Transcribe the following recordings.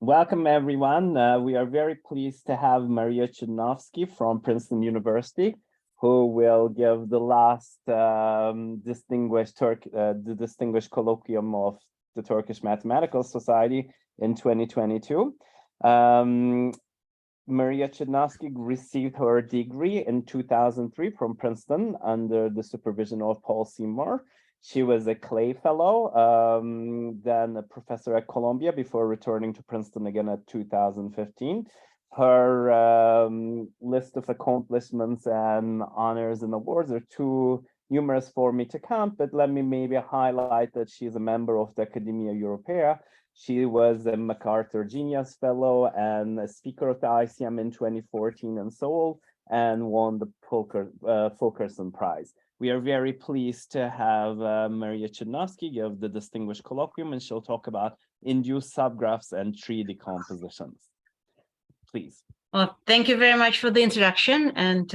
Welcome, everyone. We are very pleased to have Maria Chudnovsky from Princeton University, who will give the last distinguished colloquium of the Turkish Mathematical Society in 2022. Maria Chudnovsky received her degree in 2003 from Princeton under the supervision of Paul Seymour. She was a Clay Fellow, then a professor at Columbia before returning to Princeton again at 2015. Her list of accomplishments and honors and awards are too numerous for me to count, but let me maybe highlight that she is a member of the Academia Europaea. She was a MacArthur Genius Fellow and a speaker of the ICM in 2014 in Seoul, and won the Fulkerson Prize. We are very pleased to have Maria Chudnovsky give the distinguished colloquium, and she'll talk about induced subgraphs and tree decompositions. Please. Well, thank you very much for the introduction, and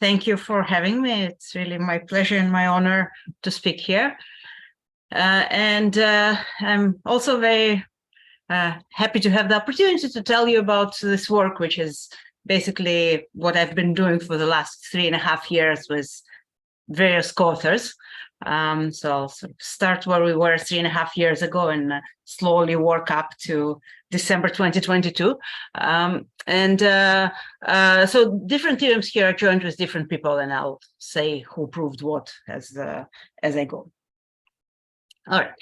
thank you for having me. It's really my pleasure and my honor to speak here. I'm also very happy to have the opportunity to tell you about this work, which is basically what I've been doing for the last 3.5 years with various co-authors. So I'll start where we were 3.5 years ago and slowly work up to December 2022. So different theorems here are joined with different people, and I'll say who proved what as I go. All right.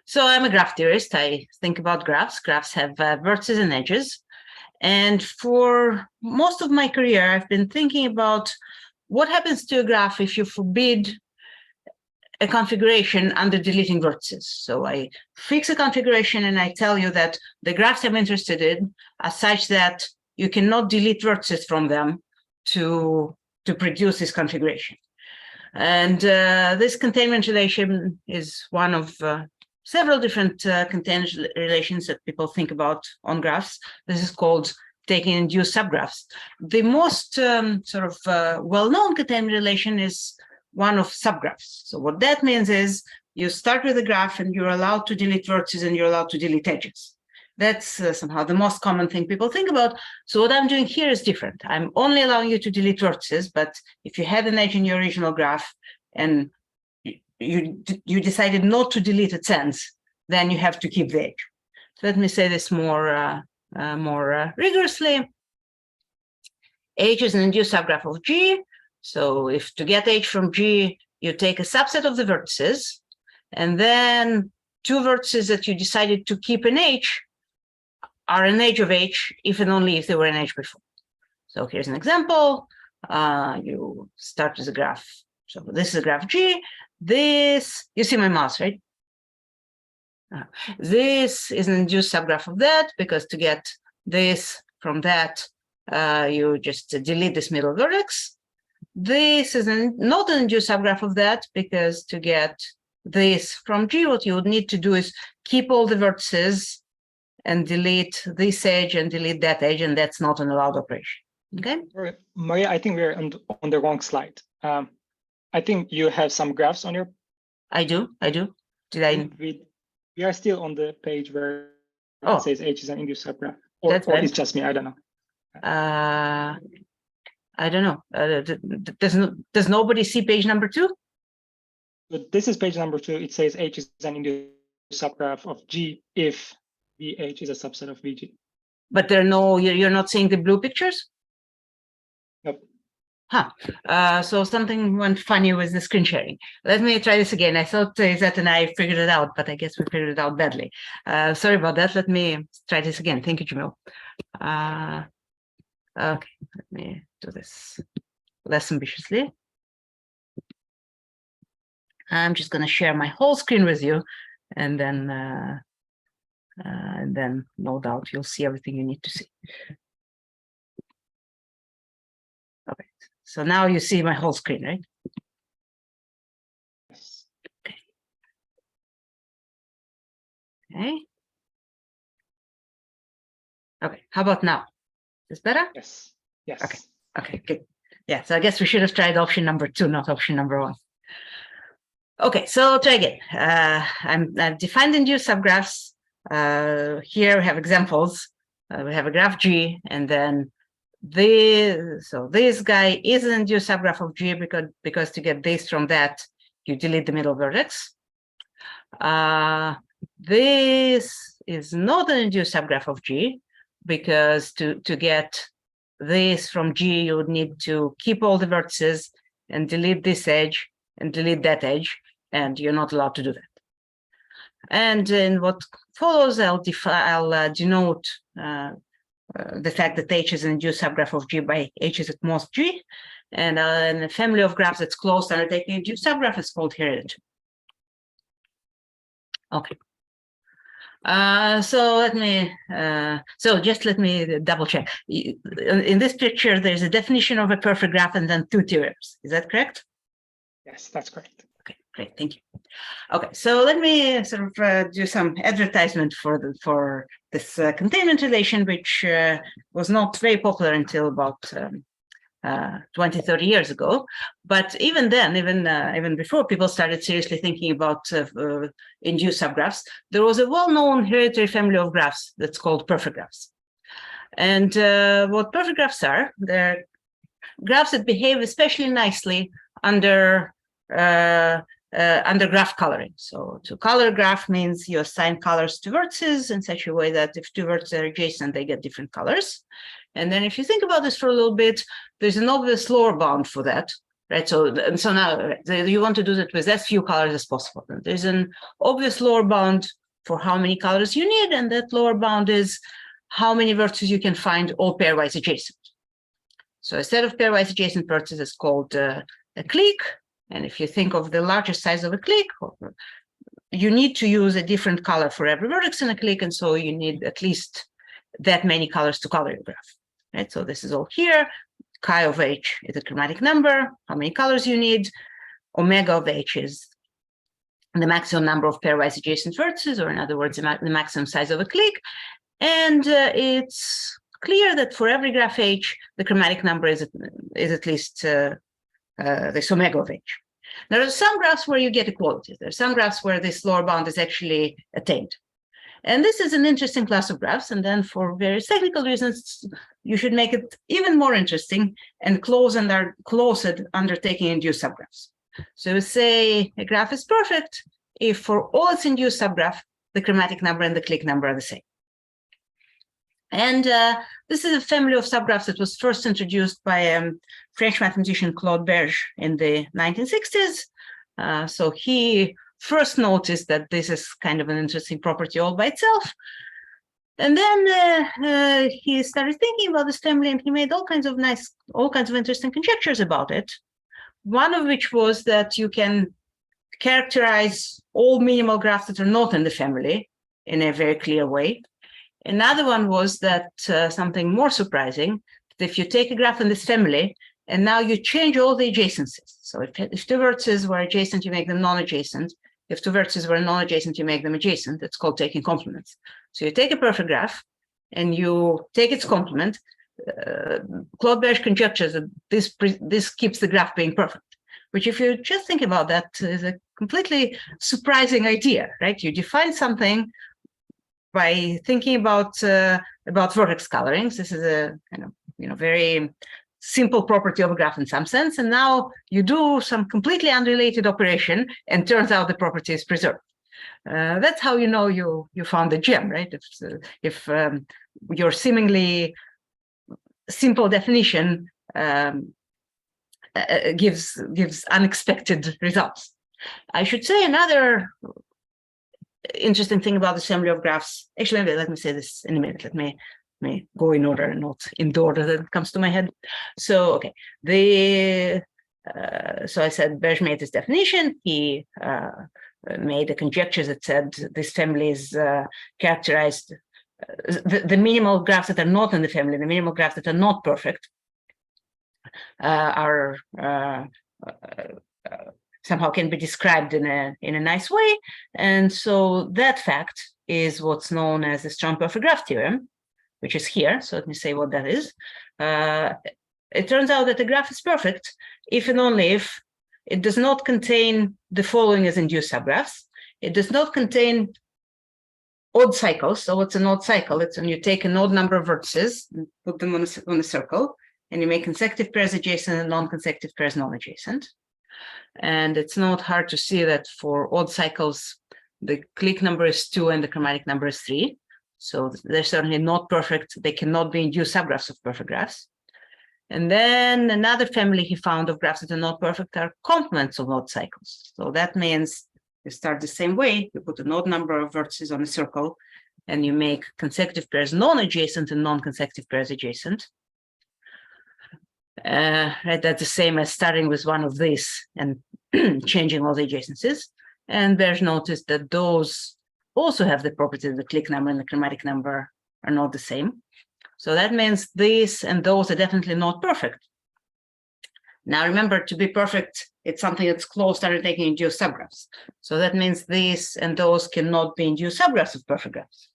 So I'm a graph theorist. I think about graphs. Graphs have vertices and edges. And for most of my career, I've been thinking about what happens to a graph if you forbid a configuration under deleting vertices. So I fix a configuration and I tell you that the graphs I'm interested in are such that you cannot delete vertices from them to produce this configuration. And this containment relation is one of several different containment relations that people think about on graphs. This is called taking induced subgraphs. The most well-known containment relation is one of subgraphs. So what that means is you start with a graph and you're allowed to delete vertices and you're allowed to delete edges. That's somehow the most common thing people think about. So what I'm doing here is different. I'm only allowing you to delete vertices, but if you had an edge in your original graph and you decided not to delete its ends, then you have to keep the edge. So let me say this more rigorously. H is an induced subgraph of G. So if to get H from G, you take a subset of the vertices, and then two vertices that you decided to keep in H are an edge of H if and only if they were an edge before. So here's an example. You start with a graph. So this is a graph G. This, you see my mouse, right? This is an induced subgraph of that, because to get this from that, you just delete this middle vertex. This is not an induced subgraph of that, because to get this from G, what you would need to do is keep all the vertices and delete this edge and delete that edge, and that's not an allowed operation. Okay? All right. Maria, I think we're on the wrong slide. I think you have some graphs on your. I do. Did I? We are still on the page where it says H is an induced subgraph, or it's just me. I don't know. I don't know. Does nobody see page number 2? But this is page number 2. It says H is an induced subgraph of G if VH is a subset of VG. But there are no. You're not seeing the blue pictures? Nope. Huh. So something went funny with the screen sharing. Let me try this again. I thought Izet and I figured it out, but I guess we figured it out badly. Sorry about that. Let me try this again. Thank you, Jamil. Okay, let me do this less ambitiously. I'm just going to share my whole screen with you, and then no doubt you'll see everything you need to see. Okay, so now you see my whole screen, right? Yes. Okay. Okay, how about now? Is this better? Yes. Yes. Okay. Okay, good. Yeah, so I guess we should have tried option number 2, not option number 1. Okay, so try again. I've defined induced subgraphs Here we have examples. We have a graph G, and then this guy is an induced subgraph of G because to get this from that, you delete the middle vertex. This is not an induced subgraph of G because to get this from G, you would need to keep all the vertices and delete this edge and delete that edge, and you're not allowed to do that. And in what follows, I'll denote the fact that H is an induced subgraph of G by H is at most G, and in a family of graphs that's closed undertaking an induced subgraph is called hereditary. Okay. So just let me double check. In this picture, there's a definition of a perfect graph and then two theorems. Is that correct? Yes, that's correct. Okay, great, thank you. Okay, so let me sort of do some advertisement for this containment relation, which was not very popular until about 20, 30 years ago. But even then, even before people started seriously thinking about induced subgraphs, there was a well-known hereditary family of graphs that's called perfect graphs. And what perfect graphs are, they're graphs that behave especially nicely under graph coloring. So to color graph means you assign colors to vertices in such a way that if two vertices are adjacent, they get different colors. And then if you think about this for a little bit, there's an obvious lower bound for that, right? So now you want to do that with as few colors as possible. And there's an obvious lower bound for how many colors you need, and that lower bound is how many vertices you can find all pairwise adjacent. So a set of pairwise adjacent vertices is called a clique. And if you think of the largest size of a clique, you need to use a different color for every vertex in a clique, and so you need at least that many colors to color your graph. Right? So this is all here. Chi of H is a chromatic number, how many colors you need. Omega of H is the maximum number of pairwise adjacent vertices, or in other words, the maximum size of a clique. And it's clear that for every graph H, the chromatic number is at least this omega of H. There are some graphs where you get equalities. There are some graphs where this lower bound is actually attained. And this is an interesting class of graphs. And then for various technical reasons, you should make it even more interesting and closed undertaking induced subgraphs. So we say a graph is perfect if for all its induced subgraph, the chromatic number and the clique number are the same. And this is a family of subgraphs that was first introduced by French mathematician Claude Berge in the 1960s. So he first noticed that this is kind of an interesting property all by itself. And then he started thinking about this family, and he made all kinds of interesting conjectures about it. One of which was that you can characterize all minimal graphs that are not in the family in a very clear way. Another one was that something more surprising, that if you take a graph in this family and now you change all the adjacencies. So if two vertices were adjacent, you make them non-adjacent. If two vertices were non-adjacent, you make them adjacent. It's called taking complements. So you take a perfect graph and you take its complement. Claude Berge conjectures that this keeps the graph being perfect, which if you just think about that is a completely surprising idea, right? You define something by thinking about vertex colorings. This is a kind of very simple property of a graph in some sense, and now you do some completely unrelated operation, and turns out the property is preserved. That's how you know you found the gem, right? If your seemingly simple definition gives unexpected results. I should say another interesting thing about the assembly of graphs. Actually, let me say this in a minute. Let me go in order, not in the order that comes to my head. So, okay, so I said Berge made this definition. He made a conjecture that said this family is characterized. The minimal graphs that are not in the family, the minimal graphs that are not perfect, are somehow can be described in a nice way. And so that fact is what's known as the strong perfect graph theorem, which is here. So let me say what that is. It turns out that the graph is perfect if and only if it does not contain the following as induced subgraphs. It does not contain odd cycles. So what's an odd cycle? It's when you take an odd number of vertices and put them on a circle, and you make consecutive pairs adjacent and non-consecutive pairs non-adjacent. And it's not hard to see that for odd cycles, the clique number is 2 and the chromatic number is 3. So they're certainly not perfect. They cannot be induced subgraphs of perfect graphs. And then another family he found of graphs that are not perfect are complements of odd cycles. So that means you start the same way. You put an odd number of vertices on a circle, and you make consecutive pairs non-adjacent and non-consecutive pairs adjacent. Right, that's the same as starting with one of these and changing all the adjacencies. And there's noticed that those also have the property that the clique number and the chromatic number are not the same. So that means these and those are definitely not perfect. Now remember, to be perfect, it's something that's close to undertaking induced subgraphs. So that means these and those cannot be induced subgraphs of perfect graphs.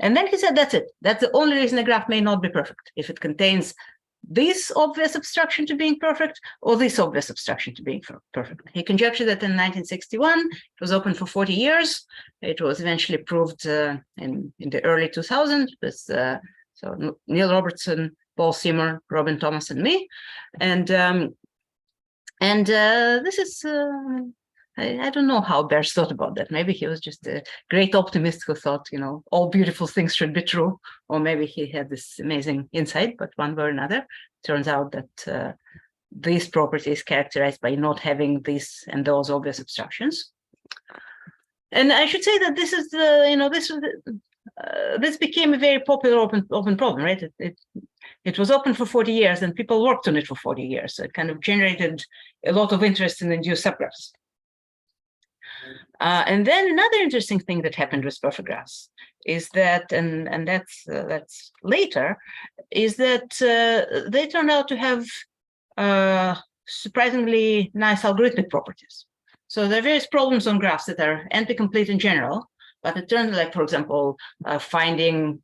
And then he said, that's it. That's the only reason a graph may not be perfect, if it contains this obvious obstruction to being perfect or this obvious obstruction to being perfect. He conjectured that in 1961, it was open for 40 years. It was eventually proved in the early 2000s with so Neil Robertson, Paul Seymour, Robin Thomas, and me. And this is, I don't know how Bears thought about that. Maybe he was just a great optimist who thought, you know, all beautiful things should be true. Or maybe he had this amazing insight, but one way or another, turns out that this property is characterized by not having these and those obvious obstructions. And I should say that this is the, you know, this became a very popular open problem, right? It was open for 40 years and people worked on it for 40 years. So it kind of generated a lot of interest in induced subgraphs. And then another interesting thing that happened with perfect graphs is that, and that's later, is that they turned out to have surprisingly nice algorithmic properties. So there are various problems on graphs that are NP-complete in general, but it turns out, like, for example, finding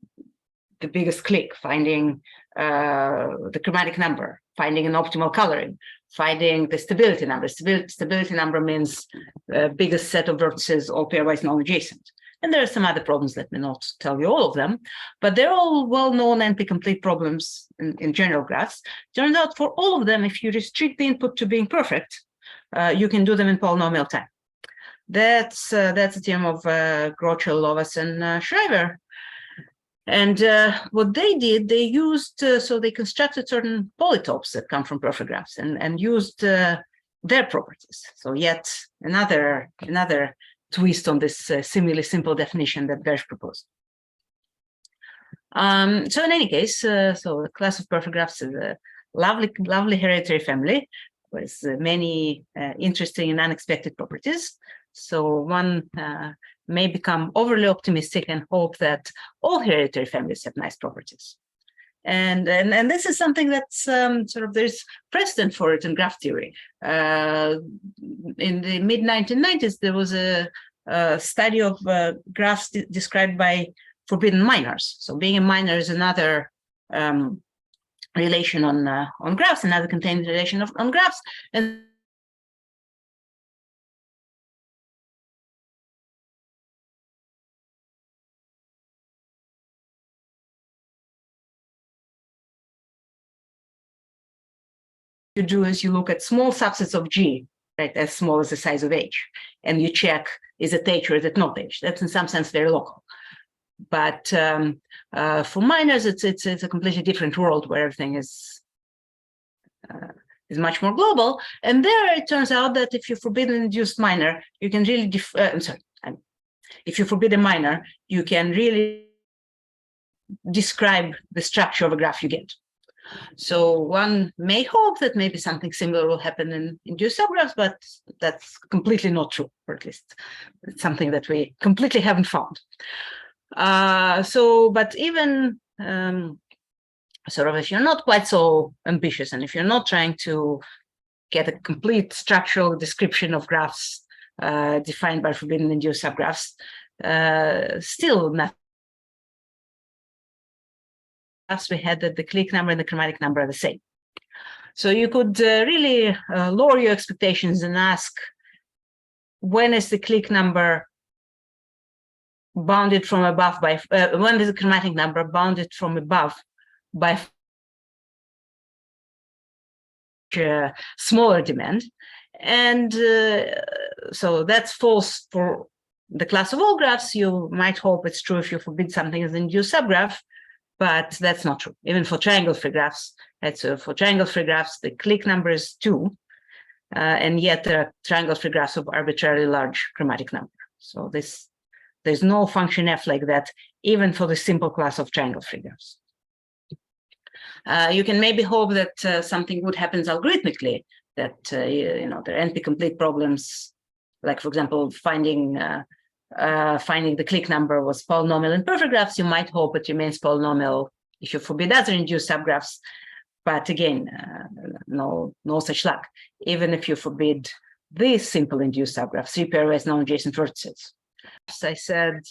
the biggest clique, finding the chromatic number, finding an optimal coloring, finding the stability number. Stability number means the biggest set of vertices, all pairwise non-adjacent. And there are some other problems, let me not tell you all of them, but they're all well-known NP-complete problems in general graphs. Turns out for all of them, if you restrict the input to being perfect, you can do them in polynomial time. That's a theorem of Grochel, Lovas, and Schreiber. And what they did, they used, so they constructed certain polytopes that come from perfect graphs and used their properties. So yet another twist on this seemingly simple definition that Berge proposed. So in any case, so the class of perfect graphs is a lovely hereditary family with many interesting and unexpected properties. So one may become overly optimistic and hope that all hereditary families have nice properties. And this is something that's sort of, there's precedent for it in graph theory. In the mid-1990s, there was a study of graphs described by forbidden minors. So being a minor is another relation on graphs, another contained relation on graphs. And you do is you look at small subsets of G, right, as small as the size of H, and you check, is it H or is it not H? That's in some sense very local. But for minors, it's a completely different world where everything is much more global. And there it turns out that if you forbid an induced minor, you can really, if you forbid a minor, you can really describe the structure of a graph you get. So one may hope that maybe something similar will happen in induced subgraphs, but that's completely not true, or at least it's something that we completely haven't found. But even sort of if you're not quite so ambitious and if you're not trying to get a complete structural description of graphs defined by forbidden induced subgraphs, still we had that the clique number and the chromatic number are the same. So you could really lower your expectations and ask, when is the clique number bounded from above by, when there's a chromatic number bounded from above by smaller demand. And so that's false for the class of all graphs. You might hope it's true if you forbid something as an induced subgraph, but that's not true. Even for triangle-free graphs, for triangle-free graphs, the clique number is 2, and yet there are triangle-free graphs of arbitrarily large chromatic number. So there's no function f like that, even for the simple class of triangle-free graphs. You can maybe hope that something good happens algorithmically, that there are NP-complete problems, like for example, finding the clique number was polynomial in perfect graphs. You might hope it remains polynomial if you forbid other induced subgraphs, but again, no such luck. Even if you forbid these simple induced subgraphs, 3 pairwise non-adjacent vertices. As I said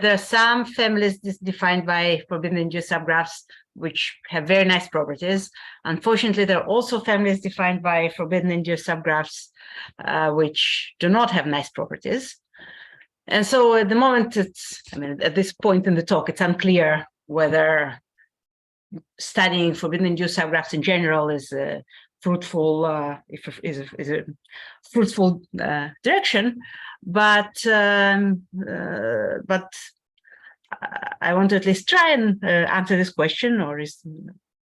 there are some families defined by forbidden induced subgraphs which have very nice properties. Unfortunately, there are also families defined by forbidden induced subgraphs which do not have nice properties. And so at the moment, at this point in the talk, it's unclear whether studying forbidden induced subgraphs in general is a fruitful, is a fruitful direction. But I want to at least try and answer this question, or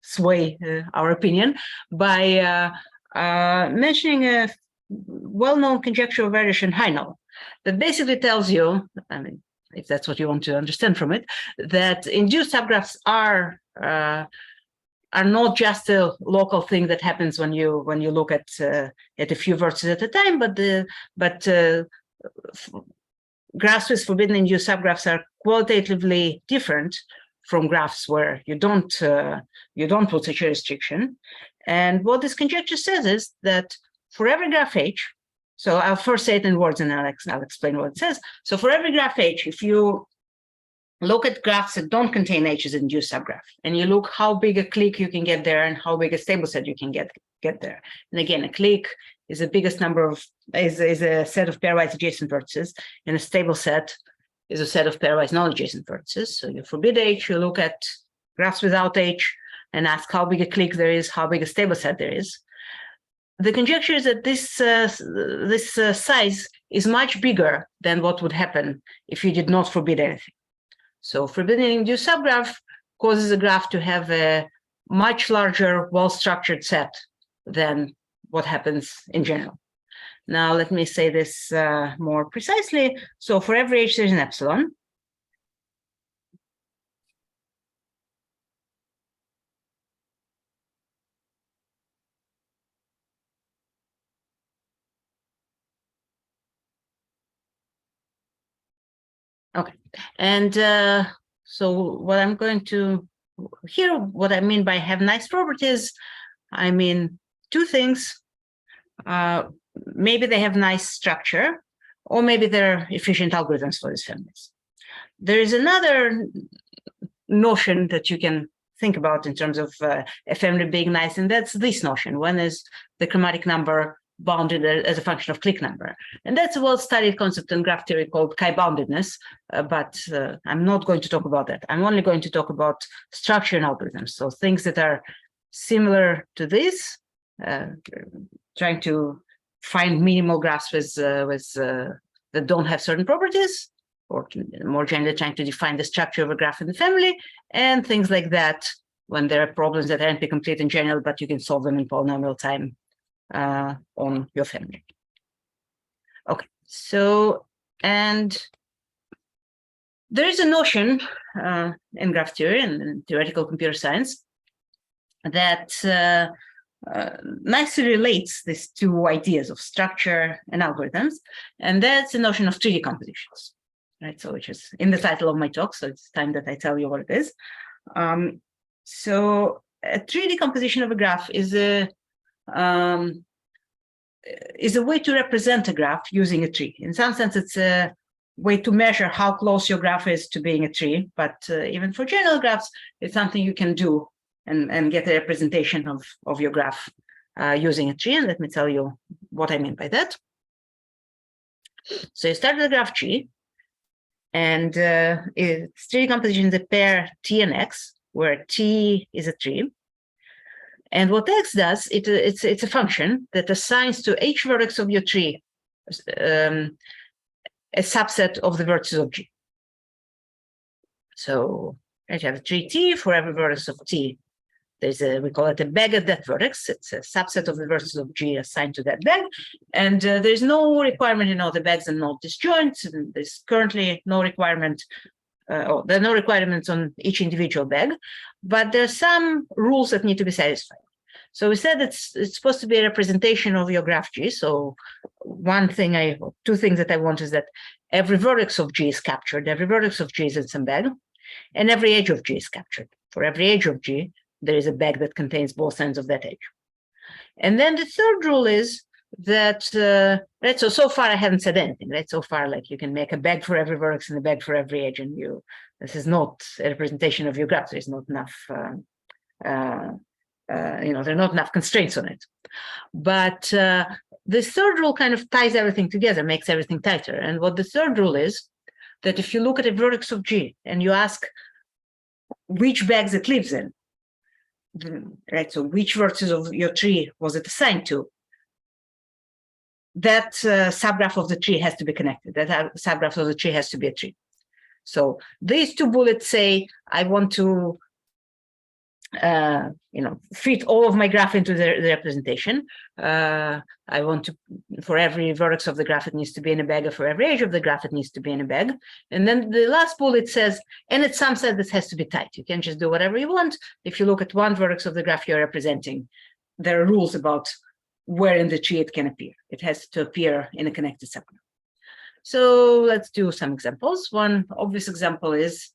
sway our opinion by mentioning a well-known conjecture of variation Heinel that basically tells you, if that's what you want to understand from it, that induced subgraphs are not just a local thing that happens when you look at a few vertices at a time, but graphs with forbidden induced subgraphs are qualitatively different from graphs where you don't put such a restriction. And what this conjecture says is that for every graph H, so I'll first say it in words and I'll explain what it says. So for every graph H, if you look at graphs that don't contain H as an induced subgraph, and you look how big a clique you can get there and how big a stable set you can get there. And again, a clique is the biggest number of, is a set of pairwise adjacent vertices, and a stable set is a set of pairwise non-adjacent vertices. So you forbid H, you look at graphs without H and ask how big a clique there is, how big a stable set there is. The conjecture is that this size is much bigger than what would happen if you did not forbid anything. So forbidding induced subgraph causes a graph to have a much larger, well-structured set than what happens in general. Now, let me say this more precisely. So for every H, there's an epsilon. Okay, and so what I'm going to here, what I mean by have nice properties, I mean two things. Maybe they have nice structure, or maybe they're efficient algorithms for these families. There is another notion that you can think about in terms of a family being nice, and that's this notion. One is the chromatic number bounded as a function of clique number. And that's a well-studied concept in graph theory called chi-boundedness, but I'm not going to talk about that. I'm only going to talk about structure and algorithms. So things that are similar to this, trying to find minimal graphs that don't have certain properties, or more generally trying to define the structure of a graph in the family, and things like that when there are problems that are NP-complete in general, but you can solve them in polynomial time on your family. Okay, so, and there is a notion in graph theory and in theoretical computer science that nicely relates these two ideas of structure and algorithms, and that's the notion of tree decompositions, right? So, which is in the title of my talk, so it's time that I tell you what it is. So, a tree decomposition of a graph is a way to represent a graph using a tree. In some sense, it's a way to measure how close your graph is to being a tree, but even for general graphs, it's something you can do and get a representation of your graph using a tree. And let me tell you what I mean by that. So you start with the graph G, and it's tree decomposition is a pair T and X, where T is a tree. And what X does, it's a function that assigns to each vertex of your tree a subset of the vertices of G. So you have a tree T. For every vertex of T, we call it a bag at that vertex. It's a subset of the vertices of G assigned to that bag. And there's no requirement in all the bags and not disjoint. And there's currently no requirement. There are no requirements on each individual bag, but there are some rules that need to be satisfied. So we said it's supposed to be a representation of your graph G. So two things that I want is that every vertex of G is captured, every vertex of G is in some bag, and every edge of G is captured. For every edge of G, there is a bag that contains both ends of that edge. And then the third rule is that, right, so far I haven't said anything, right? So far, like you can make a bag for every vertex and a bag for every edge, and this is not a representation of your graph. There's not enough, there are not enough constraints on it. But this third rule kind of ties everything together, makes everything tighter. And what the third rule is, that if you look at a vertex of G and you ask which bags it lives in, right? So which vertices of your tree was it assigned to? That subgraph of the tree has to be connected. That subgraph of the tree has to be a tree. So these two bullets say, I want to fit all of my graph into the representation. I want to, for every vertex of the graph, it needs to be in a bag, or for every edge of the graph, it needs to be in a bag. And then the last bullet says, and it's some set that has to be tight. You can just do whatever you want. If you look at one vertex of the graph you're representing, there are rules about where in the tree it can appear. It has to appear in a connected subgraph. So let's do some examples. One obvious example is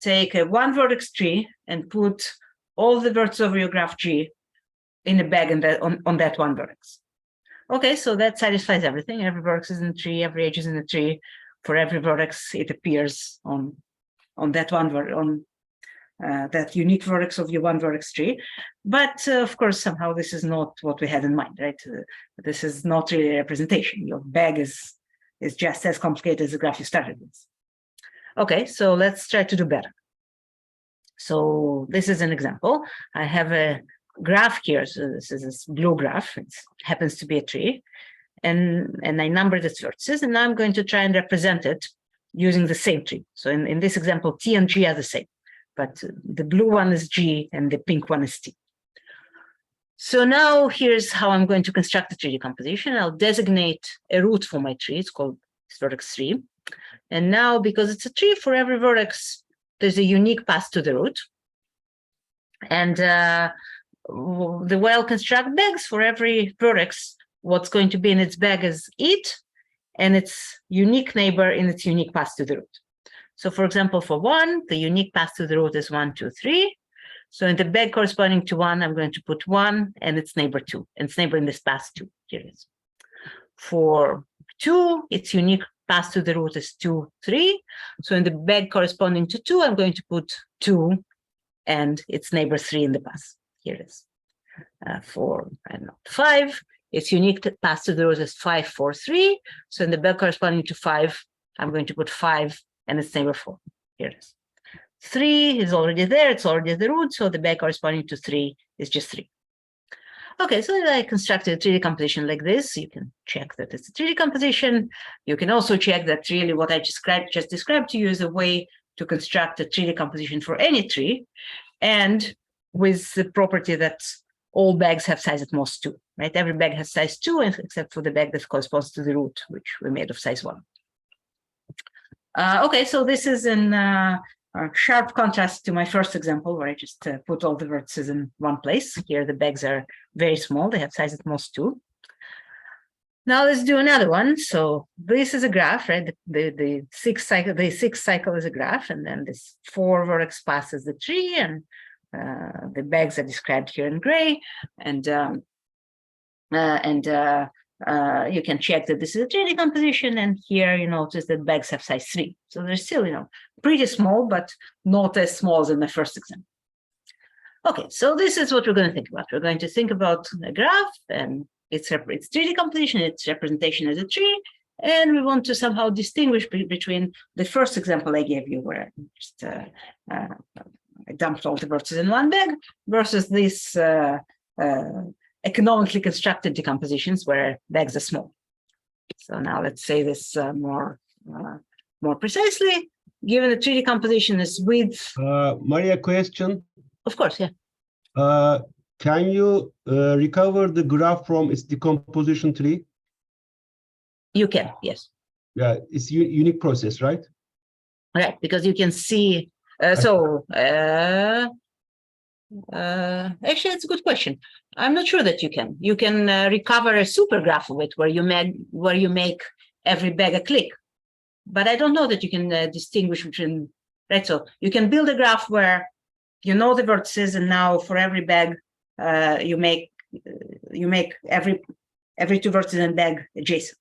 take a one vertex tree and put all the vertices of your graph G in a bag and on that one vertex. Okay, so that satisfies everything. Every vertex is in the tree, every edge is in the tree. For every vertex, it appears on that one that unique vertex of your one vertex tree. But of course, somehow this is not what we had in mind, right? This is not really a representation. Your bag is just as complicated as the graph you started with. Okay, so let's try to do better. So this is an example. I have a graph here. So this is this blue graph. It happens to be a tree. And I numbered its vertices. And now I'm going to try and represent it using the same tree. So in this example, T and G are the same. But the blue one is G and the pink one is T. So now here's how I'm going to construct the tree decomposition. I'll designate a root for my tree. It's called vertex 3. And now, because it's a tree, for every vertex, there's a unique path to the root. And the way I'll construct bags, for every vertex, what's going to be in its bag is it and its unique neighbor in its unique path to the root. So for example, for 1, the unique path to the root is 1, 2, 3. So in the bag corresponding to 1, I'm going to put 1 and its neighbor 2, and its neighbor in this path 2. Here it is. For 2, its unique path to the root is 2, 3. So in the bag corresponding to 2, I'm going to put 2 and its neighbor 3 in the path. Here it is. For 5, its unique path to the root is 5, 4, 3. So in the bag corresponding to 5, I'm going to put 5 and its neighbor 4. Here it is. 3 is already there. It's already at the root. So the bag corresponding to 3 is just 3. Okay, so I constructed a tree decomposition like this. You can check that it's a tree decomposition. You can also check that really what I just described to you is a way to construct a tree decomposition for any tree, and with the property that all bags have size at most 2, right? Every bag has size 2, except for the bag that corresponds to the root, which we made of size 1. Okay, so this is in sharp contrast to my first example, where I just put all the vertices in one place. Here, the bags are very small. They have size at most 2. Now let's do another one. So this is a graph, right? The sixth cycle is a graph, and then this 4 vertex path is the tree, and the bags are described here in gray. And you can check that this is a tree decomposition, and here you notice that bags have size 3. So they're still, pretty small, but not as small as in the first example. Okay, so this is what we're going to think about. We're going to think about a graph and its tree decomposition, its representation as a tree, And we want to somehow distinguish between the first example I gave you, where just I dumped all the vertices in one bag, versus these economically constructed decompositions where bags are small. So now let's say this more precisely. Given the tree decomposition is width. Maria, question. Of course, yeah. Can you recover the graph from its decomposition tree? You can, yes. Yeah, it's a unique process, right? Right, because you can see. Actually, it's a good question. I'm not sure that you can. You can recover a super graph of it where you make every bag a click, but I don't know that you can distinguish between. Right, so you can build a graph where you know the vertices, and now for every bag, you make every two vertices in bag adjacent,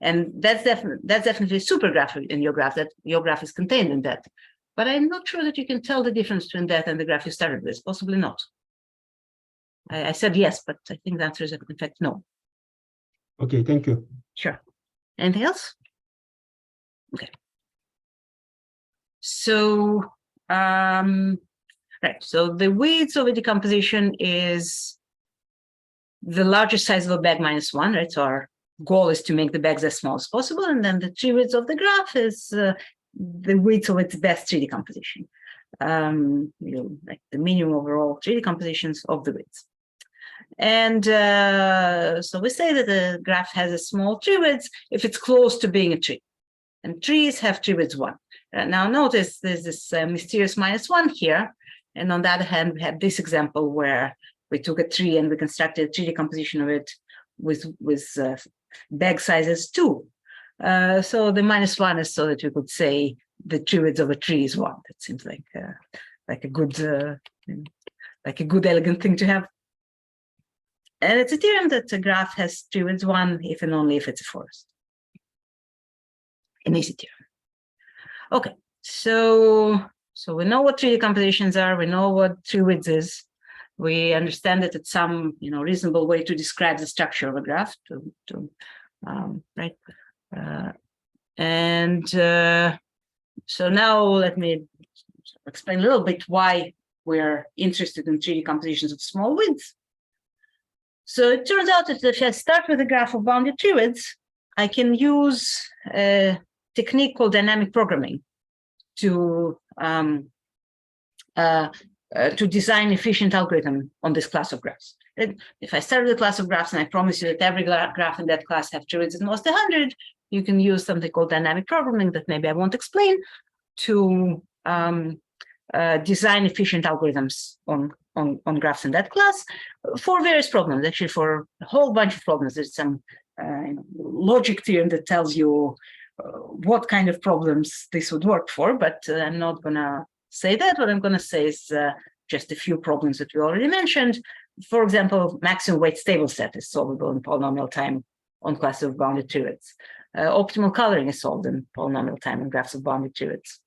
and that's definitely a super graph in your graph. That your graph is contained in that. But I'm not sure that you can tell the difference between that and the graph you started with. Possibly not. I said yes, but I think the answer is in fact no. Okay, thank you. Sure. Anything else? Okay. So, right. So the width of a decomposition is the largest size of a bag minus one, right? So our goal is to make the bags as small as possible, and then the tree width of the graph is the width of its best tree decomposition, like the minimum overall tree decompositions of the width. And so we say that the graph has a small tree width if it's close to being a tree, and trees have tree width 1. Now notice there's this mysterious -1 here, and on the other hand we have this example where we took a tree and we constructed a tree decomposition of it with bag sizes 2. So the -1 is so that we could say the tree width of a tree is 1. That seems like a good elegant thing to have. And it's a theorem that a graph has tree width 1 if and only if it's a forest. An easy theorem. Okay, so we know what tree decompositions are. We know what tree width is. We understand that it's some reasonable way to describe the structure of a graph. Right. So now let me explain a little bit why we're interested in tree decompositions of small widths. So it turns out that if I start with a graph of bounded tree widths, I can use a technique called dynamic programming to design efficient algorithm on this class of graphs. If I start with a class of graphs and I promise you that every graph in that class have tree widths at most 100, you can use something called dynamic programming that maybe I won't explain to design efficient algorithms on graphs in that class for various problems, actually for a whole bunch of problems. There's some logic theorem that tells you what kind of problems this would work for, but I'm not going to say that. What I'm going to say is just a few problems that we already mentioned. For example, maximum weight stable set is solvable in polynomial time on classes of bounded tree widths. Optimal coloring is solved in polynomial time on graphs of bounded tree widths.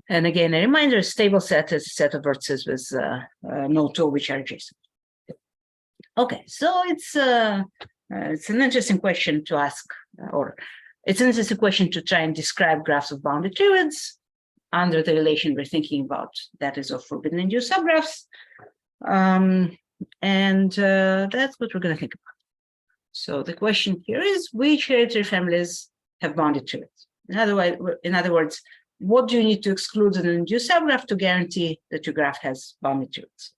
And again, a reminder, stable set is a set of vertices with no two which are adjacent. Okay, so it's an interesting question to ask, or it's an interesting question to try and describe graphs of bounded tree widths under the relation we're thinking about, that is of forbidden induced subgraphs. That's what we're going to think about. So the question here is, which hereditary families have bounded tree widths? In other words, what do you need to exclude in an induced subgraph to guarantee that your graph has bounded tree widths?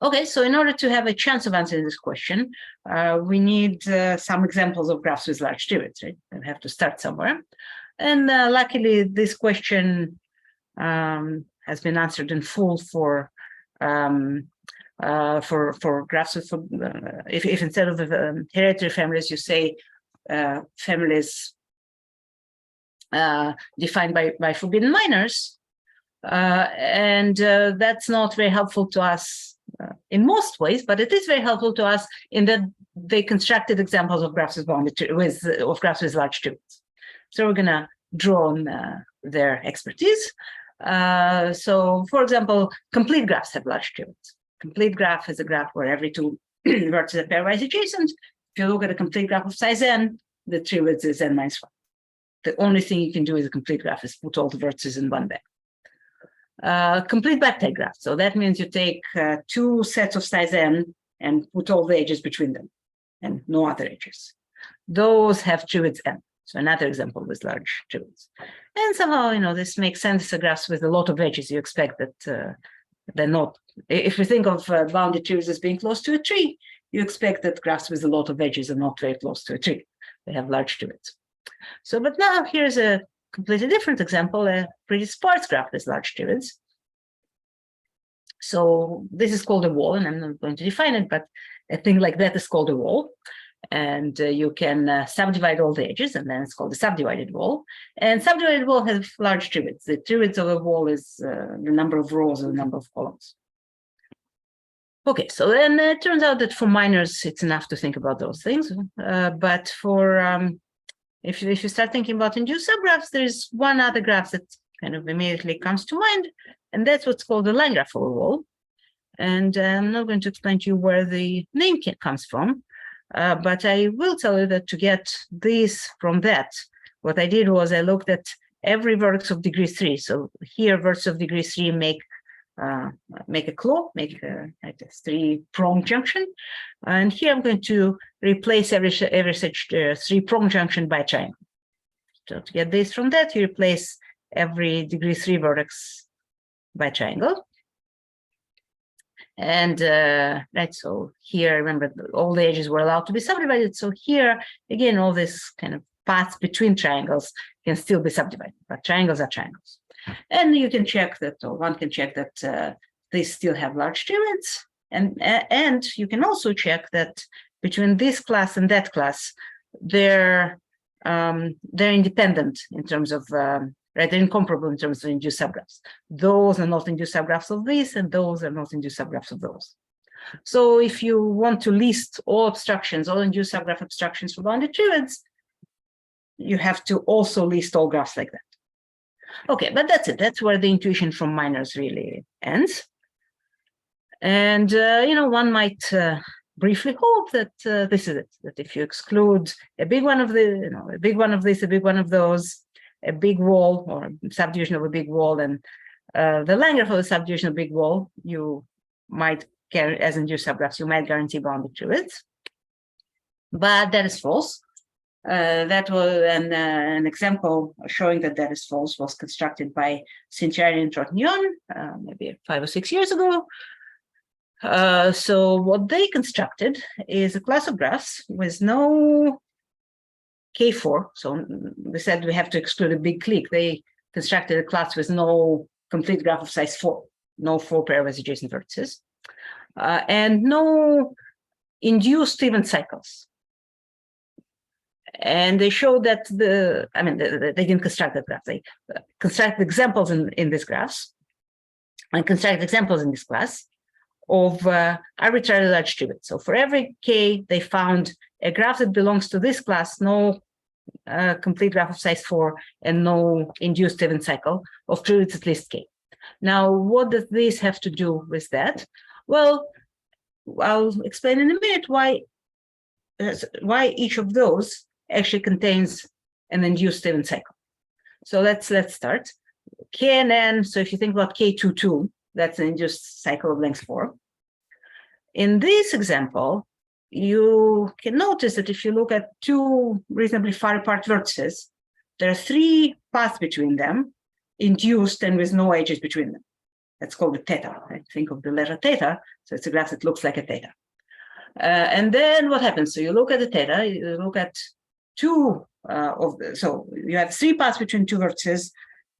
Okay, so in order to have a chance of answering this question, we need some examples of graphs with large tree widths, right? We have to start somewhere. And luckily, this question has been answered in full for graphs with, if instead of hereditary families, you say families defined by forbidden minors, and that's not very helpful to us in most ways, but it is very helpful to us in that they constructed examples of graphs with graphs with large tree widths. So we're going to draw on their expertise. So, for example, complete graphs have large tree widths. Complete graph is a graph where every two vertices are pairwise adjacent, If you look at a complete graph of size n, the tree width is n minus 1. The only thing you can do with a complete graph is put all the vertices in one bag. Complete backtag graph. So that means you take two sets of size n and put all the edges between them and no other edges. Those have tree width n. So another example with large tree widths. And somehow, you know, this makes sense. The graphs with a lot of edges, you expect that they're not. If you think of bounded trees as being close to a tree, you expect that graphs with a lot of edges are not very close to a tree. They have large tree widths. So, but now here's a completely different example, a pretty sparse graph with large tree widths. So this is called a wall, and I'm not going to define it, but a thing like that is called a wall. And you can subdivide all the edges, and then it's called a subdivided wall. And subdivided wall has large tree widths. The tree width of a wall is the number of rows or the number of columns. Okay, so then it turns out that for minors, it's enough to think about those things. But for if you start thinking about induced subgraphs, there's one other graph that kind of immediately comes to mind, and that's what's called the line graph of a wall. And I'm not going to explain to you where the name comes from. But I will tell you that to get this from that, what I did was I looked at every vertex of degree 3. So here, vertex of degree 3 make a claw, make a 3-prong junction. And here I'm going to replace every such 3-prong junction by a triangle. So to get this from that, you replace every degree 3 vertex by a triangle. And right, so here, remember, all the edges were allowed to be subdivided. So here, again, all this kind of paths between triangles can still be subdivided, but triangles are triangles. And you can check that, or one can check that they still have large tree widths. And you can also check that between this class and that class, they're independent in terms of right, they're incomparable in terms of induced subgraphs. Those are not induced subgraphs of this, and those are not induced subgraphs of those. So if you want to list all obstructions, all induced subgraph obstructions for bounded tree widths, you have to also list all graphs like that. Okay, but that's it. That's where the intuition from minors really ends. And you know, one might briefly hope that this is it. That if you exclude a big one of the, you know, a big one of this, a big one of those, a big wall or subdivision of a big wall, and the line graph of the subdivision of a big wall, you might carry as induced subgraphs, you might guarantee bounded tree widths. But that is false. That was an example showing that that is false was constructed by Sintiari and Trotnion maybe 5 or 6 years ago. So what they constructed is a class of graphs with no K4. So we said we have to exclude a big clique. They constructed a class with no complete graph of size 4, no 4 pairwise adjacent vertices, and no induced even cycles. And they showed that they didn't construct that graph. They constructed examples in these graphs and constructed examples in this class of arbitrarily large tree widths. So for every K, they found a graph that belongs to this class, no complete graph of size 4, and no induced even cycle of tree widths at least K. Now, what does this have to do with that? Well, I'll explain in a minute why each of those actually contains an induced even cycle. So let's start. K and N, so if you think about K22, that's an induced cycle of length 4. In this example, you can notice that if you look at two reasonably far apart vertices, there are 3 paths between them, induced and with no edges between them. That's called a theta. I think of the letter theta, so it's a graph that looks like a theta. And then what happens? So you look at the theta, you look at so you have 3 paths between 2 vertices.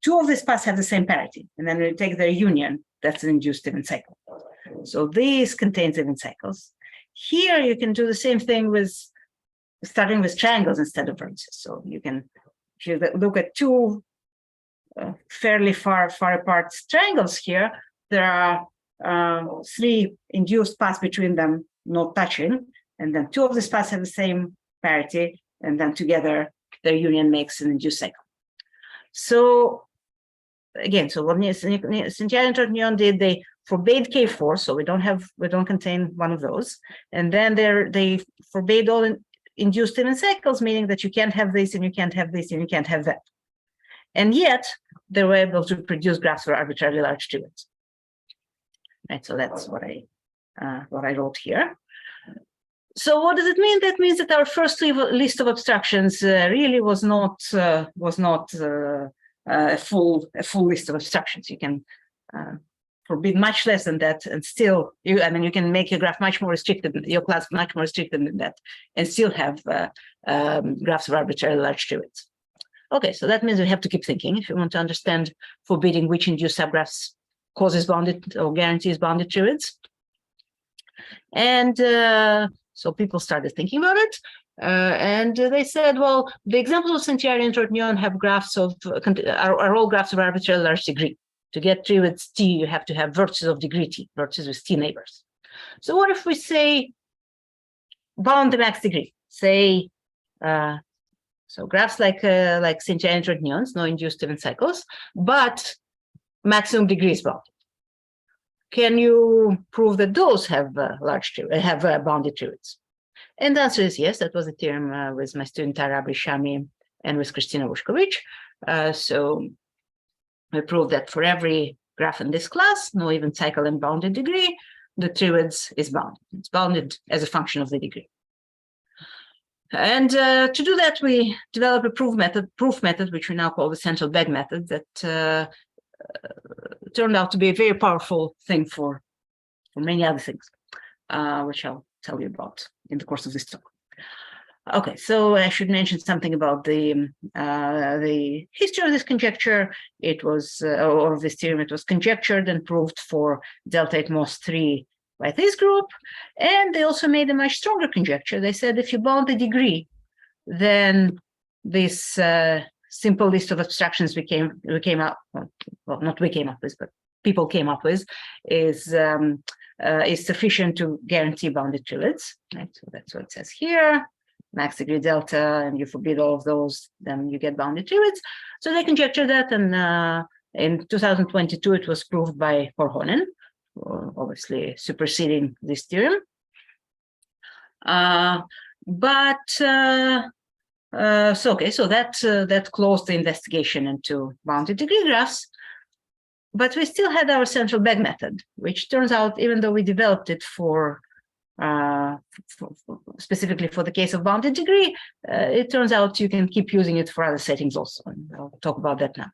2 of these paths have the same parity, and then when you take their union, that's an induced even cycle. So this contains even cycles. Here you can do the same thing with starting with triangles instead of vertices. So you can, if you look at 2 fairly far apart triangles here, there are 3 induced paths between them not touching, and then 2 of these paths have the same parity, and then together their union makes an induced cycle. So again, so what Sintiari and Trotnion did, they forbade K4, so we don't contain one of those. And then they forbade all induced even cycles, meaning that you can't have this and you can't have this and you can't have that. And yet they were able to produce graphs for arbitrarily large triads. Right, so that's what I wrote here. So what does it mean? That means that our first list of abstractions really was not a full list of abstractions. You can forbid much less than that, and still you can make your graph much more restricted, your class much more restricted than that, and still have graphs of arbitrarily large triads. Okay, so that means we have to keep thinking if you want to understand forbidding which induced subgraphs causes bounded or guarantees bounded triads. And so people started thinking about it, and they said, well, the examples of Santiari and Trotnion have graphs of are all graphs of arbitrarily large degree. To get triads T, you have to have vertices of degree T, vertices with T neighbors. So what if we say bound the max degree? Say so graphs like Santiari and Trotnions, no induced even cycles, but maximum degree is bounded. Can you prove that those have bounded triads? And the answer is yes. That was a theorem with my student Arabi Shami and with Kristina Vushkovic. So we proved that for every graph in this class, no even cycle and bounded degree, the triads is bounded. It's bounded as a function of the degree. And to do that, we developed a proof method, which we now call the central bag method, that turned out to be a very powerful thing for many other things, which I'll tell you about in the course of this talk. Okay, so I should mention something about the history of this conjecture. It was, or of this theorem, it was conjectured and proved for delta 8 MOS 3 by this group. And they also made a much stronger conjecture. They said if you bound the degree, then this simple list of abstractions we came up, well, not we came up with, but people came up with, is sufficient to guarantee bounded triads. Right? So that's what it says here. Max degree delta, and you forbid all of those, then you get bounded triads. So they conjectured that, and in 2022 it was proved by Korhonen, obviously superseding this theorem. So that closed the investigation into bounded degree graphs. But we still had our central bag method, which turns out, even though we developed it specifically for the case of bounded degree, it turns out you can keep using it for other settings also, and I'll talk about that now.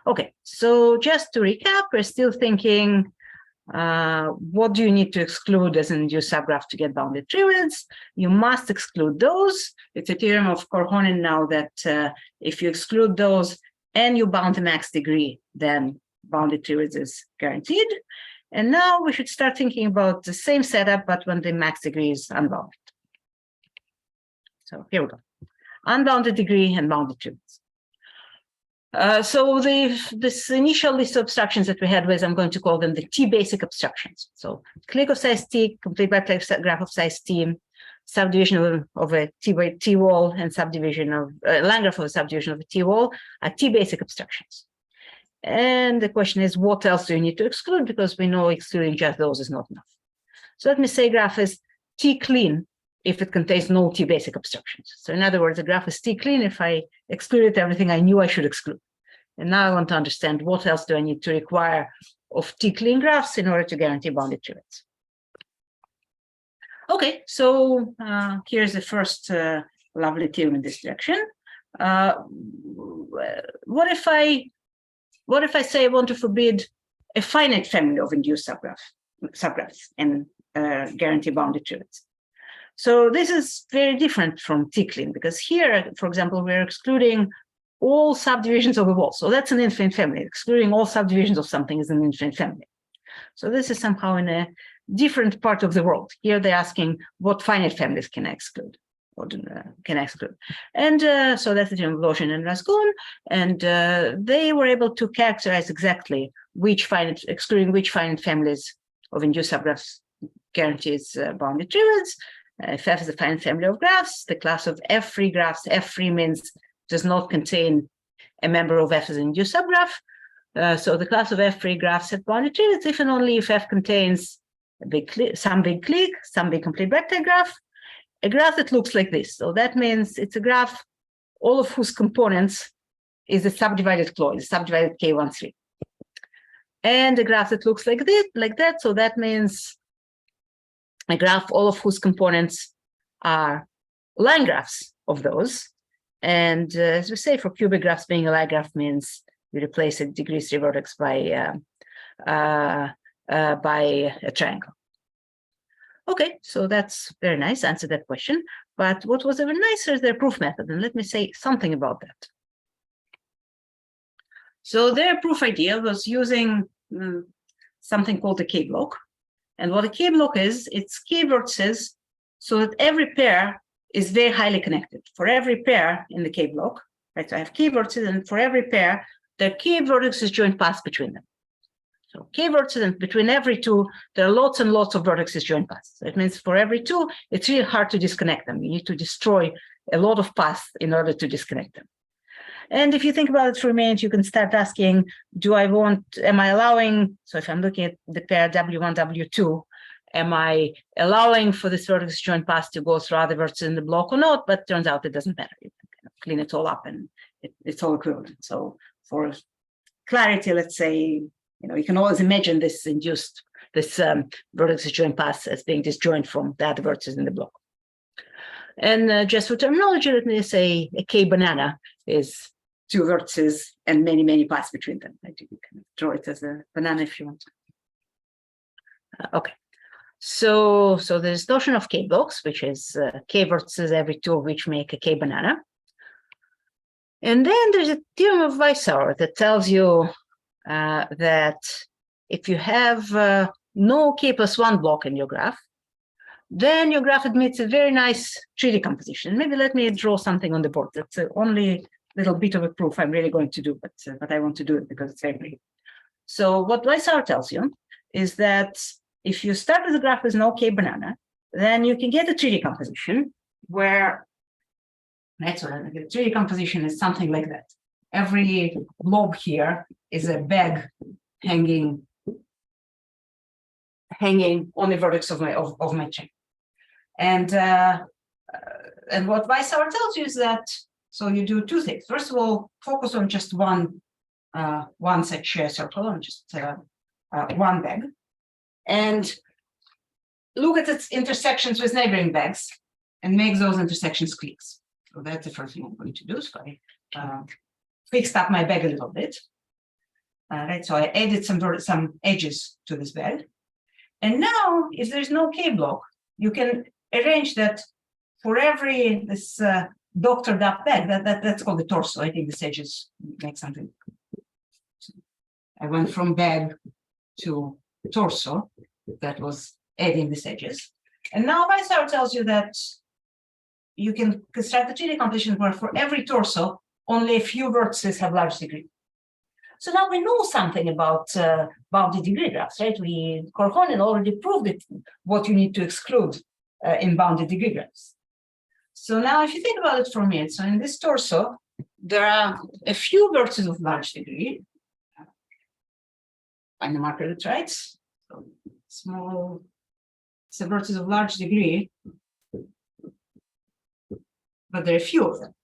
Okay, so just to recap, we're still thinking, what do you need to exclude as an induced subgraph to get bounded triads? You must exclude those. It's a theorem of Korhonen now that if you exclude those and you bound the max degree, then bounded triads is guaranteed. And now we should start thinking about the same setup, but when the max degree is unbounded. So here we go. Unbounded degree and bounded triads. So this initial list of abstractions that we had was, I'm going to call them the T basic abstractions. So clique of size T, complete biplex graph of size T, subdivision of a T by T wall, and subdivision of line graph of a subdivision of a T wall are T basic abstractions. And the question is, what else do you need to exclude? Because we know excluding just those is not enough. So let me say graph is T clean if it contains no T basic abstractions. So in other words, the graph is T clean if I excluded everything I knew I should exclude. And now I want to understand what else do I need to require of T clean graphs in order to guarantee bounded triads. Okay, so here's the first lovely theorem in this direction. What if I say I want to forbid a finite family of induced subgraphs and guarantee bounded triads? So this is very different from T-clean, because here, for example, we're excluding all subdivisions of a wall. So that's an infinite family. Excluding all subdivisions of something is an infinite family. So this is somehow in a different part of the world. Here they're asking, what finite families can I exclude? And so that's the theorem of Lozhin and Razgun, and they were able to characterize exactly excluding which finite families of induced subgraphs guarantees bounded triads. If F is a finite family of graphs, the class of F-free graphs, F-free means does not contain a member of F as an induced subgraph. So the class of F-free graphs have bounded trivets if and only if F contains some big clique, some big complete vector graph, a graph that looks like this. So that means it's a graph, all of whose components is a subdivided clause, subdivided K13. And a graph that looks like this, like that. So that means a graph, all of whose components are line graphs of those. And as we say, for cubic graphs, being a line graph means you replace a degree 3 vertex by a triangle. Okay, so that's very nice, answer that question. But what was even nicer is their proof method, and let me say something about that. So their proof idea was using something called a K-block. And what a K-block is, it's K vertices so that every pair is very highly connected. For every pair in the K-block, right, so I have K vertices, and for every pair, there are K vertices joint paths between them. So K vertices, and between every two, there are lots and lots of vertices joint paths. So it means for every two, it's really hard to disconnect them. You need to destroy a lot of paths in order to disconnect them. And if you think about it for a minute, you can start asking, am I allowing, so if I'm looking at the pair W1, W2, am I allowing for this vertex joint path to go through other vertices in the block or not? But turns out it doesn't matter. You can kind of clean it all up and it's all equivalent. So for clarity, let's say, you can always imagine this vertex joint path as being disjoint from the other vertices in the block. And just for terminology, let me say a K banana is two vertices and many, many paths between them. You can draw it as a banana if you want. Okay. So there's notion of K blocks, which is K vertices, every two of which make a K banana. And then there's a theorem of Weishauer that tells you that if you have no K plus 1 block in your graph, then your graph admits a very nice tree decomposition. Maybe let me draw something on the board. That's the only little bit of a proof I'm really going to do, but I want to do it because it's very pretty. So what Weishauer tells you is that if you start with a graph with no K banana, then you can get a tree decomposition where, right, so the tree decomposition is something like that. Every blob here is a bag hanging on the vertex of my chain. And what Weishauer tells you is that, so you do two things. First of all, focus on just one such circle, on just one bag, and look at its intersections with neighboring bags and make those intersections cliques. So that's the first thing I'm going to do. So I fixed up my bag a little bit. Right, so I added some edges to this bag. And now, if there's no K block, you can arrange that for every this doctored up bag, that's called the torso. I think these edges make something. So I went from bag to torso, that was adding these edges. And now Weishauer tells you that you can construct a tree decomposition where for every torso, only a few vertices have large degree. So now we know something about bounded degree graphs, right? Korhonen already proved it, what you need to exclude in bounded degree graphs. So now if you think about it for a minute, so in this torso, there are a few vertices of large degree. Find the marker that's right. So small, it's a vertex of large degree, but there are a few of them.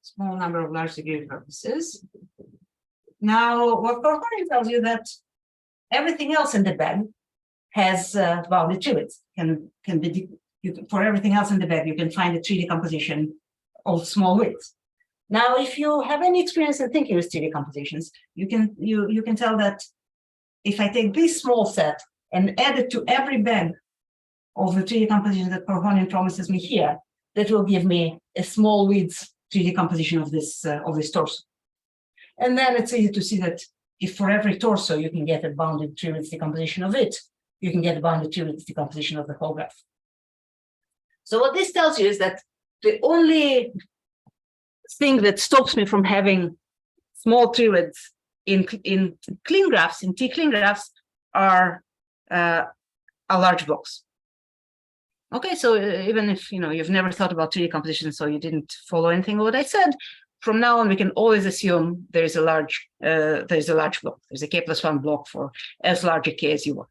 Small number of large degree vertices. Now, what Korhonen tells you that everything else in the bag has bounded trivets. For everything else in the bag, you can find a tree decomposition of small widths. Now, if you have any experience in thinking with tree decompositions, you can tell that if I take this small set and add it to every bag of the tree decomposition that Korhonen promises me here, that will give me a small width tree decomposition of this torso. And then it's easy to see that if for every torso you can get a bounded tree width decomposition of it, you can get a bounded tree width decomposition of the whole graph. So what this tells you is that the only thing that stops me from having small tree widths in clean graphs, in T clean graphs, are large blocks. Okay, so even if you've never thought about 3D composition, so you didn't follow anything of what I said, from now on we can always assume there's a large block. There's a k+1 block for as large a k as you want.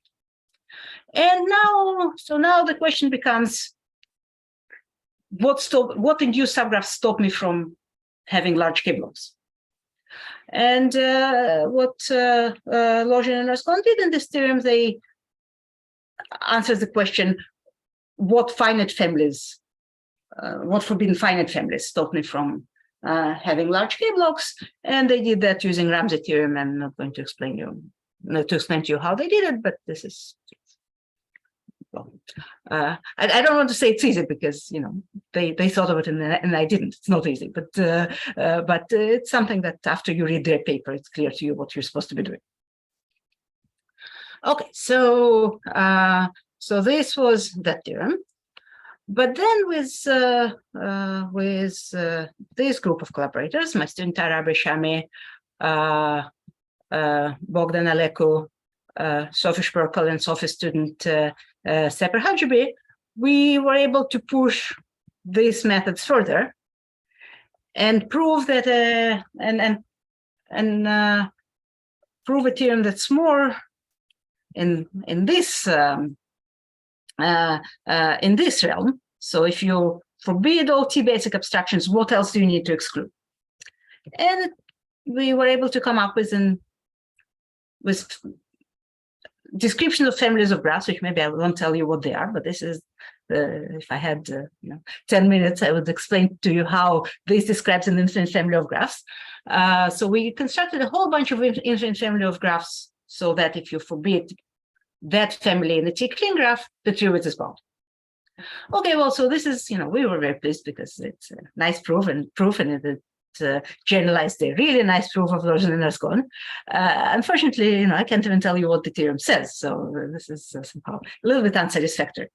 And now the question becomes, what induced subgraphs stop me from having large k blocks? And what Lozhin and Rascon did in this theorem, they answers the question, what finite families, what forbidden finite families stop me from having large k blocks? And they did that using Ramsey theorem. I'm not going to explain to you how they did it, but this is. Well, I don't want to say it's easy because they thought of it and I didn't. It's not easy, but it's something that after you read their paper, it's clear to you what you're supposed to be doing. Okay, so this was that theorem, but then with this group of collaborators, my student Arabi Shami, Bogdan Aleku, Sophie Sperkel, and Sophie's student Seper Hajibi, we were able to push these methods further and prove that prove a theorem that's more in this realm. So if you forbid all T basic abstractions, what else do you need to exclude? And we were able to come up with description of families of graphs, which maybe I won't tell you what they are, but this is, if I had 10 minutes, I would explain to you how this describes an infinite family of graphs. So we constructed a whole bunch of infinite family of graphs so that if you forbid that family in the T-clean graph, the tree width is bound. Okay, well, so this is, we were very pleased because it's a nice proof and it generalized a really nice proof of Lozhin and Rascon. Unfortunately, I can't even tell you what the theorem says, so this is somehow a little bit unsatisfactory.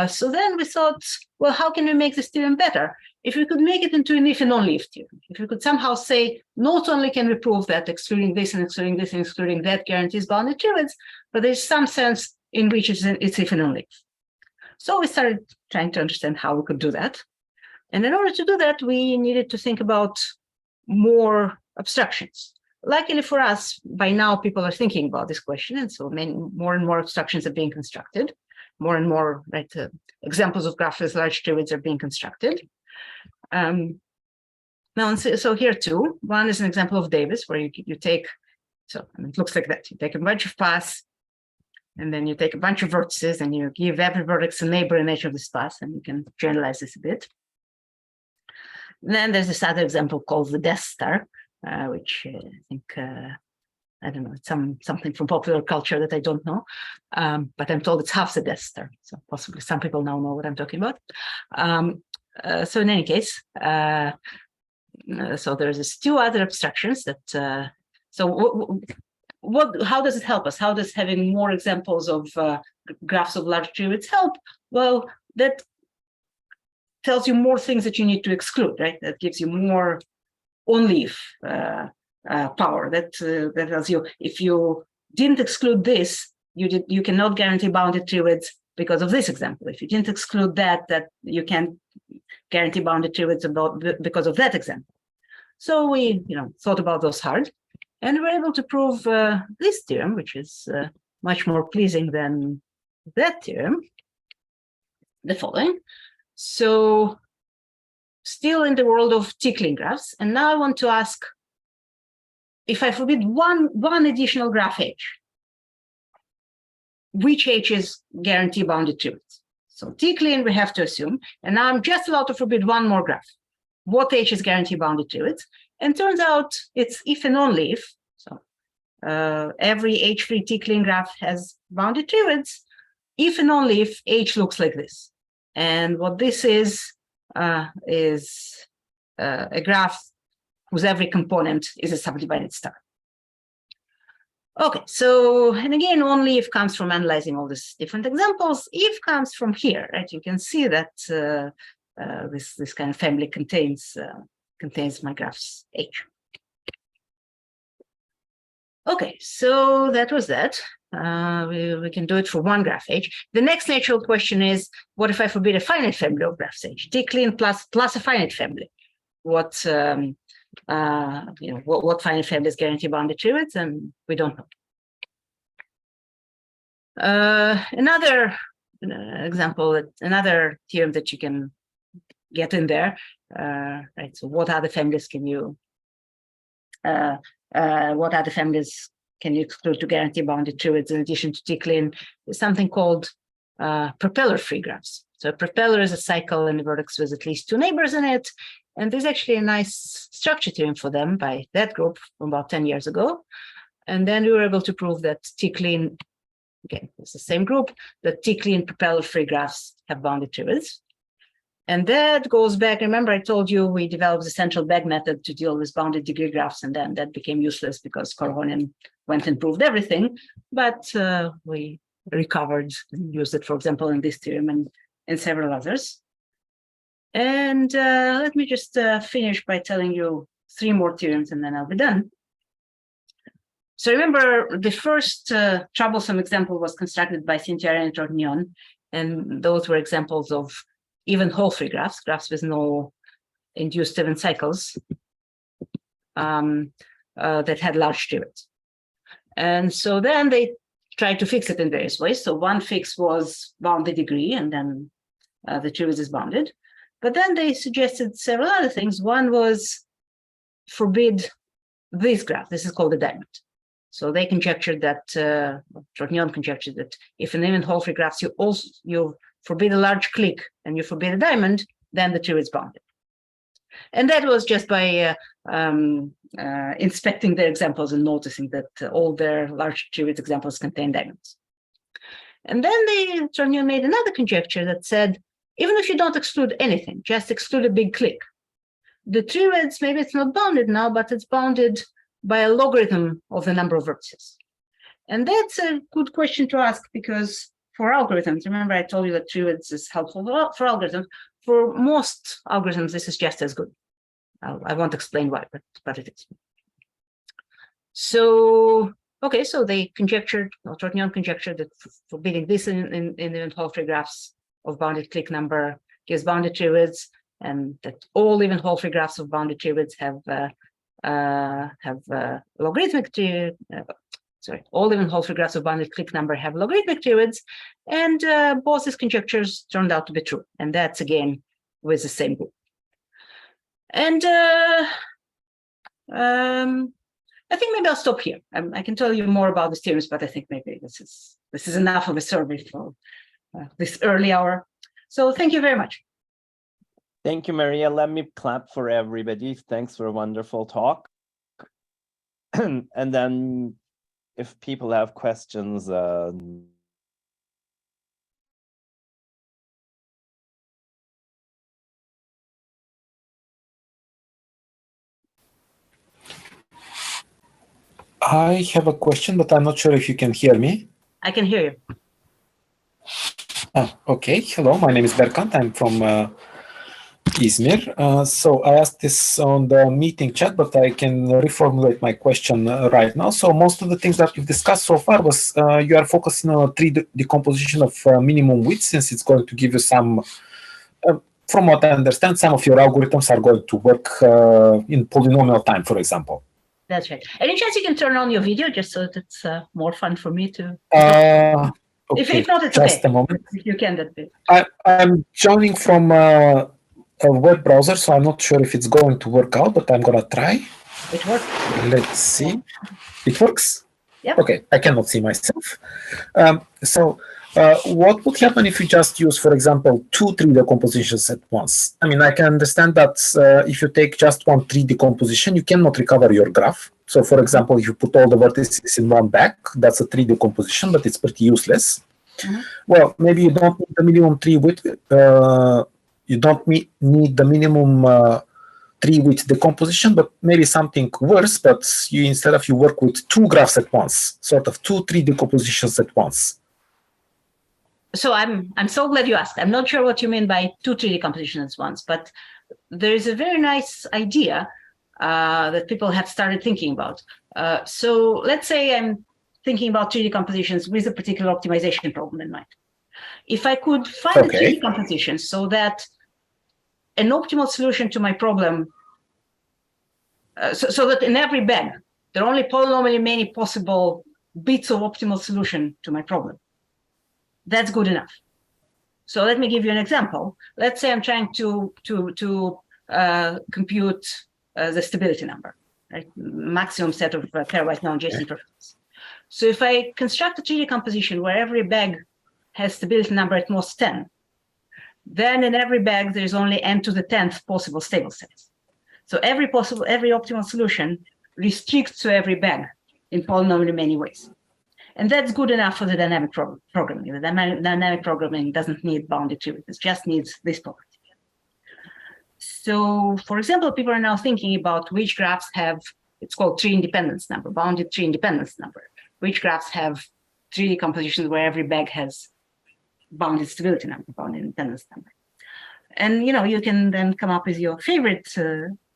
So then we thought, well, how can we make this theorem better? If we could make it into an if and only if theorem, if we could somehow say, not only can we prove that excluding this and excluding this and excluding that guarantees bounded tree widths, but there's some sense in which it's if and only if. So we started trying to understand how we could do that. And in order to do that, we needed to think about more abstractions. Luckily for us, by now people are thinking about this question, and so more and more abstractions are being constructed. More and more examples of graphs with large tree widths are being constructed. Now, so here too, one is an example of Davis, where you take, it looks like that. You take a bunch of paths, and then you take a bunch of vertices, and you give every vertex a neighbor in each of this path, and you can generalize this a bit. And then there's this other example called the Death Star, which I think, I don't know, it's something from popular culture that I don't know, but I'm told it's half the Death Star. So possibly some people now know what I'm talking about. So in any case, so there's two other abstractions that, how does it help us? How does having more examples of graphs of large tree widths help? Well, that tells you more things that you need to exclude, right? That gives you more on-leaf power. That tells you if you didn't exclude this, you cannot guarantee bounded tree widths because of this example. If you didn't exclude that you can't guarantee bounded tree widths because of that example. So we, thought about those hard, and we were able to prove this theorem, which is much more pleasing than that theorem. The following. So still in the world of T-clean graphs, and now I want to ask, if I forbid one additional graph H, which H is guarantee bounded tree widths? So T-clean we have to assume, and now I'm just allowed to forbid one more graph. What H is guarantee bounded tree widths? And turns out it's if and only if. So every H-free T-clean graph has bounded tree widths, if and only if H looks like this. And what this is a graph whose every component is a subdivided star. Okay, so, and again, only if comes from analyzing all these different examples. If comes from here, right? You can see that this kind of family contains my graphs H. Okay, so that was that. We can do it for one graph H. The next natural question is, what if I forbid a finite family of graphs H? T clean plus a finite family. What what finite families guarantee bounded trivets, and we don't know. Another example, another theorem that you can get in there, right? So what other families can you exclude to guarantee bounded trivets in addition to T-clean? Is something called propeller-free graphs. So a propeller is a cycle in a vertex with at least two neighbors in it. And there's actually a nice structure theorem for them by that group from about 10 years ago. And then we were able to prove that T-clean, again, it's the same group, that T-clean propeller-free graphs have bounded trivets. And that goes back, remember I told you we developed the central bag method to deal with bounded degree graphs, and then that became useless because Korhonen went and proved everything. But we recovered and used it, for example, in this theorem and in several others. And let me just finish by telling you three more theorems and then I'll be done. So remember, the first troublesome example was constructed by Cintiari and Tornion, and those were examples of even whole free graphs, graphs with no induced event cycles that had large trivets. And so then they tried to fix it in various ways. So one fix was bound the degree, and then the trivet is bounded. But then they suggested several other things. One was forbid this graph. This is called a diamond. So they conjectured that, Tornion conjectured that if in even whole free graphs you forbid a large clique and you forbid a diamond, then the trivet is bounded. And that was just by inspecting their examples and noticing that all their large trivet examples contain diamonds. And then Tornion made another conjecture that said, even if you don't exclude anything, just exclude a big clique, the trivets, maybe it's not bounded now, but it's bounded by a logarithm of the number of vertices. And that's a good question to ask, because for algorithms, remember I told you that trivets is helpful for algorithms. For most algorithms, this is just as good. I won't explain why, but it is. So, okay, so they conjectured, or Tornion conjectured that forbidding this in even whole free graphs of bounded clique number gives bounded trivets, and that all even whole free graphs of bounded trivets have logarithmic all even whole free graphs of bounded clique number have logarithmic trivets, and both these conjectures turned out to be true, and that's again with the same group. And I think maybe I'll stop here. I can tell you more about the theorems, but I think maybe this is enough of a survey for this early hour. So thank you very much. Thank you, Maria. Let me clap for everybody. Thanks for a wonderful talk. And then if people have questions, I have a question, but I'm not sure if you can hear me. I can hear you. Okay. Hello, my name is Berkant. I'm from Izmir. So I asked this on the meeting chat, but I can reformulate my question right now. So most of the things that you've discussed so far was you are focusing on a tree decomposition of minimum width, since it's going to give you some, from what I understand, some of your algorithms are going to work in polynomial time, for example. That's right. Any chance you can turn on your video just so that it's more fun for me to... Okay, if not, it's just okay. a moment. If you can, that'd be... I'm joining from a web browser, so I'm not sure if it's going to work out, but I'm gonna try. It works. Let's see. It works? Yeah. Okay, I cannot see myself. What would happen if you just use, for example, 2 tree decompositions at once? I mean, I can understand that if you take just one tree decomposition, you cannot recover your graph. So, for example, if you put all the vertices in one bag, that's a tree decomposition, but it's pretty useless. Mm-hmm. Well, maybe you don't need the minimum tree width. You don't need the minimum tree width decomposition, but maybe something worse. But instead of you work with 2 graphs at once, sort of 2 tree decompositions at once. So I'm so glad you asked. I'm not sure what you mean by 2 tree decompositions at once, but there is a very nice idea that people have started thinking about. So let's say I'm thinking about 3D compositions with a particular optimization problem in mind. If I could find a 3D composition so that an optimal solution to my problem, so that in every bag, there are only polynomially many possible bits of optimal solution to my problem, that's good enough. So let me give you an example. Let's say I'm trying to compute the stability number, right? Maximum set of pairwise non-JSON profiles. So if I construct a 3D composition where every bag has stability number at most 10, then in every bag there's only n to the 10th possible stable sets. So every optimal solution restricts to every bag in polynomially many ways. And that's good enough for the dynamic programming. The dynamic programming doesn't need bounded tree, it just needs this property. So, for example, people are now thinking about which graphs have, it's called tree independence number, bounded tree independence number. Which graphs have 3D compositions where every bag has bounded stability number, bounded independence number. And you can then come up with your favorite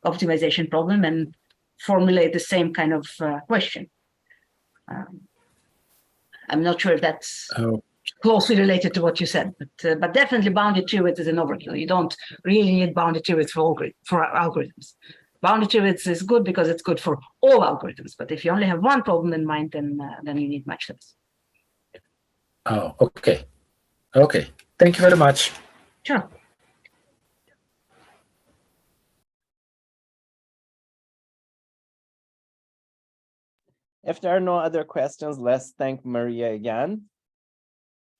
optimization problem and formulate the same kind of question. I'm not sure if that's closely related to what you said, but definitely bounded tree width is an overkill. You don't really need bounded tree width for algorithms. Bounded tree width is good because it's good for all algorithms, but if you only have one problem in mind, then you need much less. Oh, okay. Okay. Thank you very much. Sure. If there are no other questions, let's thank Maria again.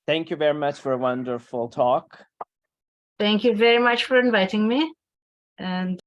Thank you very much for a wonderful talk. Thank you very much for inviting me. And